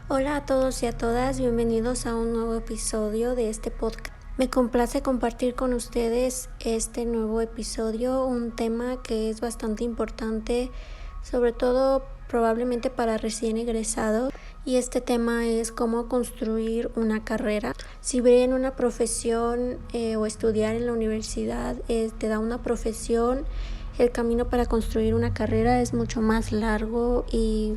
Hola a todos y a todas, bienvenidos a un nuevo episodio de este podcast. Me complace compartir con ustedes este nuevo episodio, un tema que es bastante importante, sobre todo probablemente para recién egresados. Y este tema es cómo construir una carrera. Si bien una profesión o estudiar en la universidad te da una profesión, el camino para construir una carrera es mucho más largo y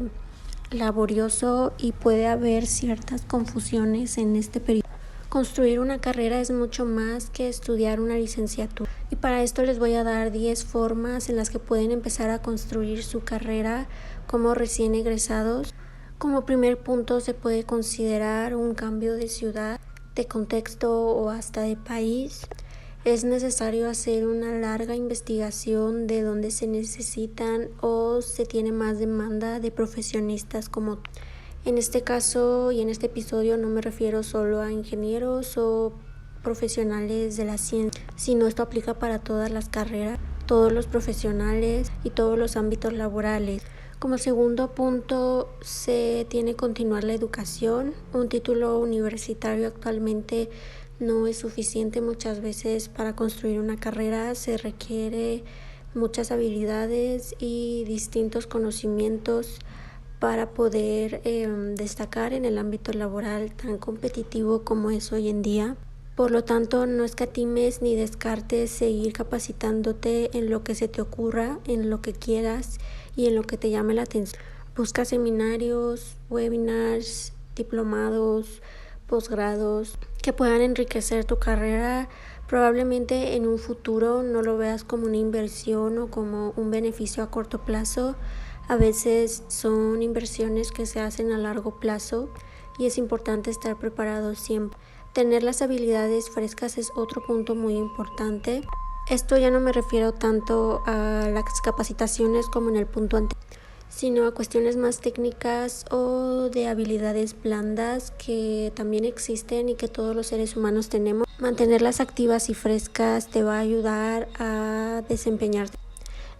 laborioso y puede haber ciertas confusiones en este periodo. Construir una carrera es mucho más que estudiar una licenciatura. Y para esto les voy a dar 10 formas en las que pueden empezar a construir su carrera como recién egresados. Como primer punto se puede considerar un cambio de ciudad, de contexto o hasta de país. Es necesario hacer una larga investigación de dónde se necesitan o se tiene más demanda de profesionistas como tú. En este caso y en este episodio no me refiero solo a ingenieros o profesionales de la ciencia, sino esto aplica para todas las carreras, todos los profesionales y todos los ámbitos laborales. Como segundo punto, se tiene que continuar la educación. Un título universitario actualmente no es suficiente muchas veces para construir una carrera. Se requiere muchas habilidades y distintos conocimientos para poder destacar en el ámbito laboral tan competitivo como es hoy en día. Por lo tanto, no escatimes ni descartes seguir capacitándote en lo que se te ocurra, en lo que quieras y en lo que te llame la atención. Busca seminarios, webinars, diplomados, posgrados que puedan enriquecer tu carrera. Probablemente en un futuro no lo veas como una inversión o como un beneficio a corto plazo. A veces son inversiones que se hacen a largo plazo y es importante estar preparado siempre. Tener las habilidades frescas es otro punto muy importante. Esto ya no me refiero tanto a las capacitaciones como en el punto anterior, sino a cuestiones más técnicas o de habilidades blandas que también existen y que todos los seres humanos tenemos. Mantenerlas activas y frescas te va a ayudar a desempeñarte.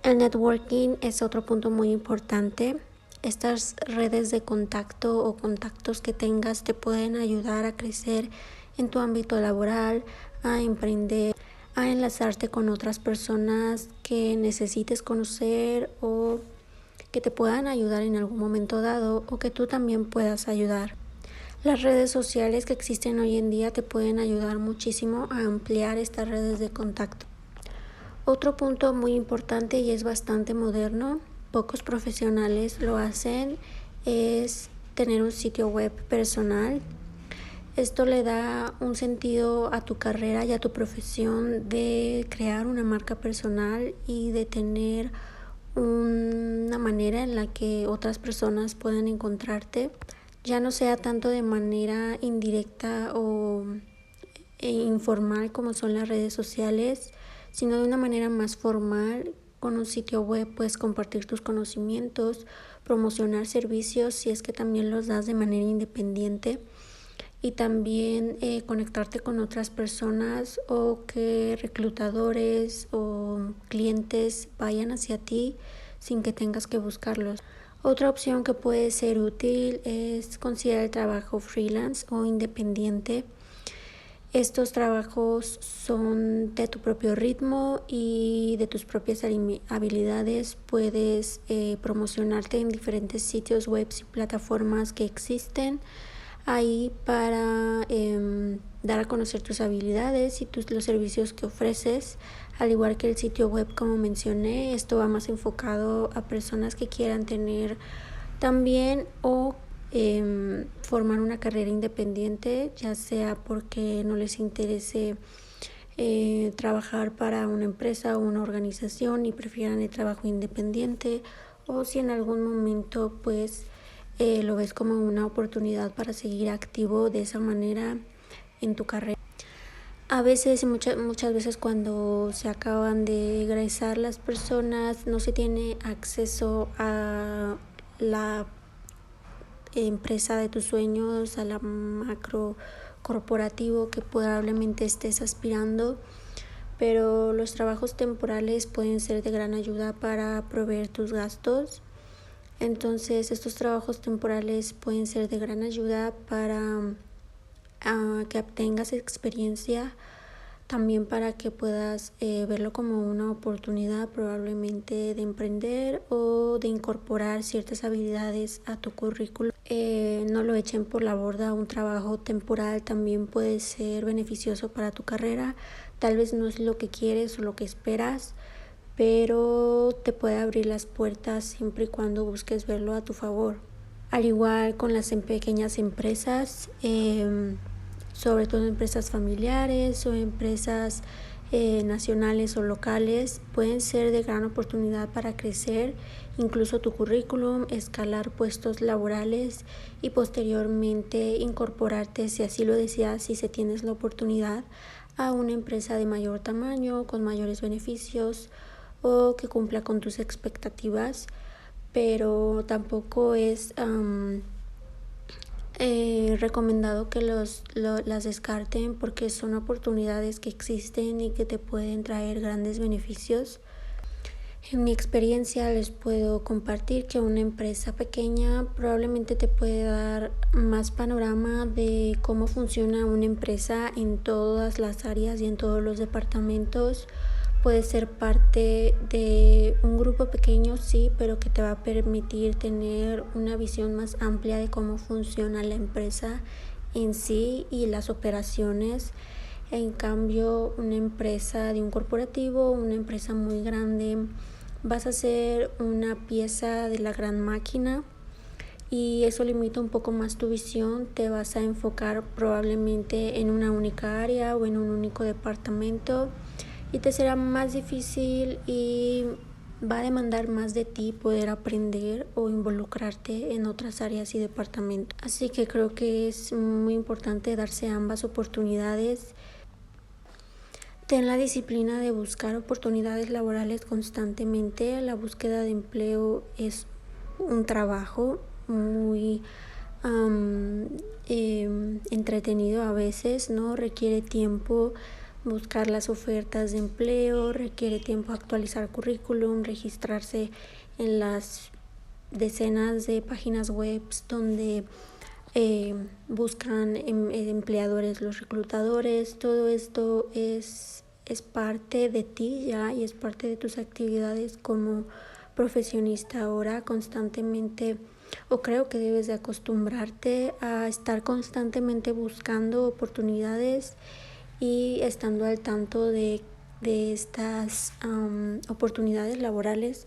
El networking es otro punto muy importante. Estas redes de contacto o contactos que tengas te pueden ayudar a crecer en tu ámbito laboral, a emprender, a enlazarte con otras personas que necesites conocer o que te puedan ayudar en algún momento dado o que tú también puedas ayudar. Las redes sociales que existen hoy en día te pueden ayudar muchísimo a ampliar estas redes de contacto. Otro punto muy importante y es bastante moderno, pocos profesionales lo hacen, es tener un sitio web personal. Esto le da un sentido a tu carrera y a tu profesión de crear una marca personal y de tener una manera en la que otras personas puedan encontrarte, ya no sea tanto de manera indirecta o informal como son las redes sociales, sino de una manera más formal. Con un sitio web puedes compartir tus conocimientos, promocionar servicios si es que también los das de manera independiente y también conectarte con otras personas o que reclutadores o clientes vayan hacia ti sin que tengas que buscarlos. Otra opción que puede ser útil es considerar el trabajo freelance o independiente. Estos trabajos son de tu propio ritmo y de tus propias habilidades. Puedes promocionarte en diferentes sitios web y plataformas que existen ahí para dar a conocer tus habilidades y los servicios que ofreces. Al igual que el sitio web, como mencioné, esto va más enfocado a personas que quieran tener también o formar una carrera independiente, ya sea porque no les interese trabajar para una empresa o una organización y prefieran el trabajo independiente, o si en algún momento pues lo ves como una oportunidad para seguir activo de esa manera en tu carrera. A veces, muchas veces cuando se acaban de egresar las personas, no se tiene acceso a la empresa de tus sueños, a la macro corporativo que probablemente estés aspirando, pero los trabajos temporales pueden ser de gran ayuda para proveer tus gastos. Entonces, estos trabajos temporales pueden ser de gran ayuda para que obtengas experiencia, también para que puedas verlo como una oportunidad probablemente de emprender o de incorporar ciertas habilidades a tu currículum. No lo echen por la borda. Un trabajo temporal también puede ser beneficioso para tu carrera. Tal vez no es lo que quieres o lo que esperas, pero te puede abrir las puertas siempre y cuando busques verlo a tu favor. Al igual con las pequeñas empresas, sobre todo empresas familiares o empresas nacionales o locales, pueden ser de gran oportunidad para crecer incluso tu currículum, escalar puestos laborales y posteriormente incorporarte, si así lo deseas, si se tienes la oportunidad, a una empresa de mayor tamaño, con mayores beneficios o que cumpla con tus expectativas. Pero tampoco es recomendado que las descarten, porque son oportunidades que existen y que te pueden traer grandes beneficios. En mi experiencia les puedo compartir que una empresa pequeña probablemente te puede dar más panorama de cómo funciona una empresa en todas las áreas y en todos los departamentos. Puede ser parte de un grupo pequeño, sí, pero que te va a permitir tener una visión más amplia de cómo funciona la empresa en sí y las operaciones. En cambio, una empresa de un corporativo, una empresa muy grande, vas a ser una pieza de la gran máquina y eso limita un poco más tu visión. Te vas a enfocar probablemente en una única área o en un único departamento y te será más difícil y va a demandar más de ti poder aprender o involucrarte en otras áreas y departamentos. Así que creo que es muy importante darse ambas oportunidades. Ten la disciplina de buscar oportunidades laborales constantemente. La búsqueda de empleo es un trabajo muy entretenido a veces, ¿no? Requiere tiempo buscar las ofertas de empleo, requiere tiempo actualizar currículum, registrarse en las decenas de páginas web donde buscan empleadores los reclutadores. Todo esto es parte de ti ya y es parte de tus actividades como profesionista ahora constantemente, o creo que debes de acostumbrarte a estar constantemente buscando oportunidades y estando al tanto de estas oportunidades laborales,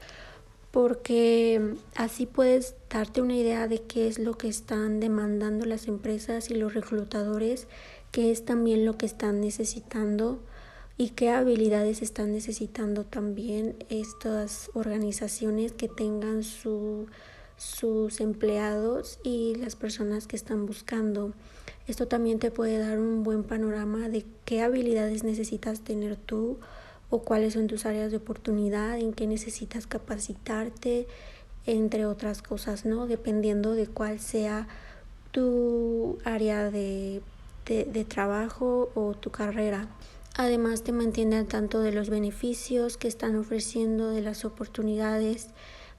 porque así puedes darte una idea de qué es lo que están demandando las empresas y los reclutadores, qué es también lo que están necesitando y qué habilidades están necesitando también estas organizaciones que tengan sus empleados y las personas que están buscando. Esto también te puede dar un buen panorama de qué habilidades necesitas tener tú o cuáles son tus áreas de oportunidad, en qué necesitas capacitarte, entre otras cosas, ¿no? Dependiendo de cuál sea tu área de trabajo o tu carrera. Además, te mantiene al tanto de los beneficios que están ofreciendo, de las oportunidades,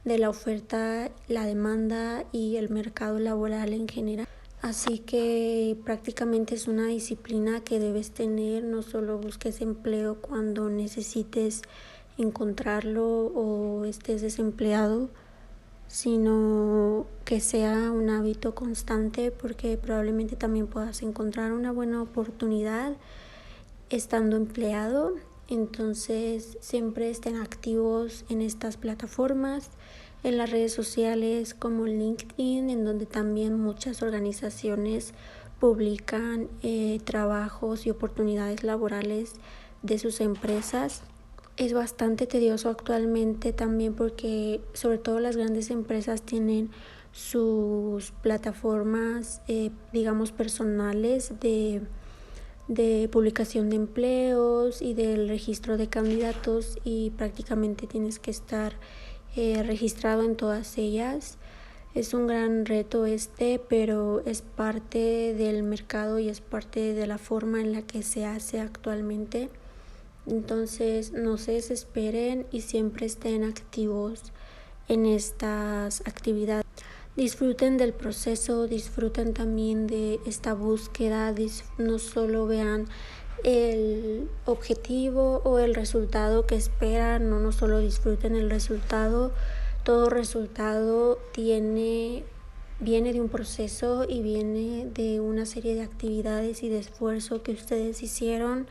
de la oferta, la demanda y el mercado laboral en general. Así que prácticamente es una disciplina que debes tener. No solo busques empleo cuando necesites encontrarlo o estés desempleado, sino que sea un hábito constante, porque probablemente también puedas encontrar una buena oportunidad estando empleado. Entonces siempre estén activos en estas plataformas, en las redes sociales como LinkedIn, en donde también muchas organizaciones publican trabajos y oportunidades laborales de sus empresas. Es bastante tedioso actualmente también porque sobre todo las grandes empresas tienen sus plataformas digamos personales de publicación de empleos y del registro de candidatos, y prácticamente tienes que estar registrado en todas ellas. Es un gran reto pero es parte del mercado y es parte de la forma en la que se hace actualmente. Entonces no se desesperen y siempre estén activos en estas actividades. Disfruten del proceso, disfruten también de esta búsqueda, no solo vean el objetivo o el resultado que esperan, no solo disfruten el resultado. Todo resultado viene de un proceso y viene de una serie de actividades y de esfuerzo que ustedes hicieron,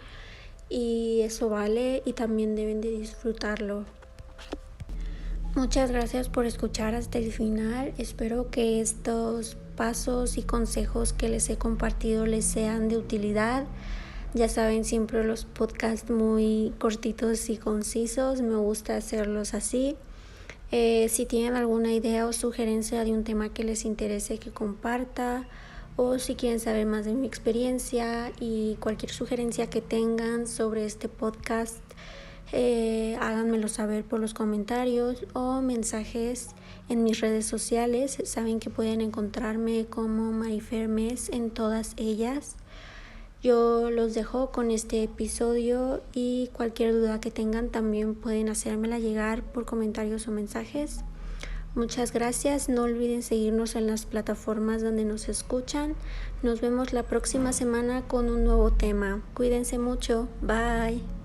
y eso vale y también deben de disfrutarlo. Muchas gracias por escuchar hasta el final. Espero que estos pasos y consejos que les he compartido les sean de utilidad. Ya saben, siempre los podcasts muy cortitos y concisos, me gusta hacerlos así. Si tienen alguna idea o sugerencia de un tema que les interese que comparta, o si quieren saber más de mi experiencia y cualquier sugerencia que tengan sobre este podcast, háganmelo saber por los comentarios o mensajes en mis redes sociales. Saben que pueden encontrarme como Marifer Mes en todas ellas. Yo los dejo con este episodio y cualquier duda que tengan también pueden hacérmela llegar por comentarios o mensajes. Muchas gracias. No olviden seguirnos en las plataformas donde nos escuchan. Nos vemos la próxima semana con un nuevo tema. Cuídense mucho. Bye.